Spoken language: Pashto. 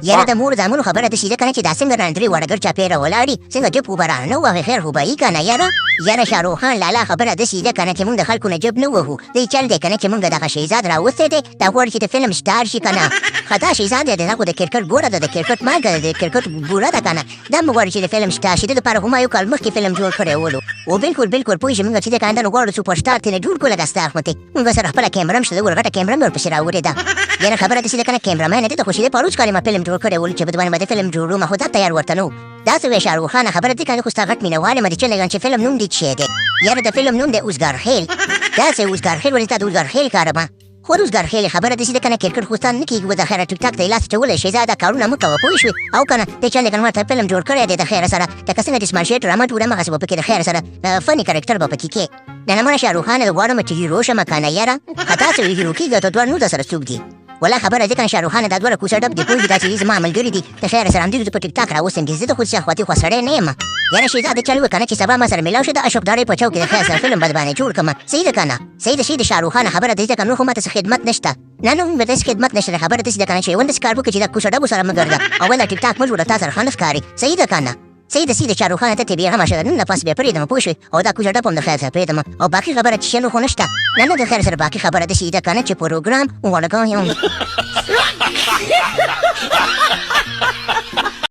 یاره د مور زامنو خبره د سیده کنه چې دا څنګه راندري وړګر چا پیره ولاړی څنګه جب وبران نو وه خیر هو به کنه یاره شاروخ خان لالا خبره د سیده کنه چې موږ د خلکو نه جب نه وهو دی چل دی کنه چې موږ دغه شهزاد راوسته دی دا غوړ چې د فلم سٹار شي کنه خدا شهزاد دی دغه د کرکټ ګوره د کرکټ مارګه د کرکټ بوره ده کنه دا موږ چې د فلم سٹار شي د لپاره هم یو کال مخکې فلم جوړ کړی ولو او بالکل پوه شئ موږ چې د کاندانو غوړو سوپر سٹار ته نه جوړ کړل غستا احمد موږ سره خپل کیمرا مشه ورغټه کیمرا مې ورپسې راوړې ده یاره خبره د سیده کنه کیمرامین ته خوشی په روز کاري ما فلم جوړ کړی ول چې په باندې فلم جوړو ما خو دا تیار ورته نو دا څه شاروخ خان خبره دي کنه خو ستغټ مینواله مې چې لګان چې فلم نوم دي چې دی یاره د فلم نوم دی اوسګار خیل دا څه اوسګار خیل ولې تا د اوسګار خیل کارما خو اوسګار خیل خبره د سیده کنه کرکټ خوستان نه کیږي د خیره ټیک ټاک ته لاس چولې شي زاده کارونه مکو پوه شو او کنه ته چې لګان ورته فلم جوړ کړی دی د خیره سره د کسنه د سمال شیټ رامټ وړه مغه په کې د خیره سره فنی کریکټر په پکې کې د نمونه شاروخ خان د غواړم چې هیرو شمه کنه یاره خطا څه هیرو کیږي ته دوه نو د سره څوک دی ولا خبره دي کنه شاروخ خان دا دوه کوڅه ډب دی پوه دا چې زما عملګری دي د خیره سره هم دي په ټیک ټاک راوستم دي زه خو څه اخواتي خو سره نه یم یاره شهزاده چلو کنه چې سبا ما سره ملاو شه د اشوکداري په چوک کې د خیره سره فلم باندې جوړ کما سید کنه سید شاروخ خان خبره دي کنه خو ماته خدمت نشته نه به دې خدمت نشته خبره دي کنه چې وند سکار وکړي دا کوڅه ډب سره مګردا او ولا ټیک ټاک مجبور تاسو خان ښکاری سید کنه سید شاروخ خان ته بیا هم شه نن پاس بیا پریدم پوه شو او دا کوڅه ډب هم د خیره سره پریدم او باقي خبره چې شنو خو نشته نه د خیره سره باقي خبره دي سید کنه چې پروګرام ولګایم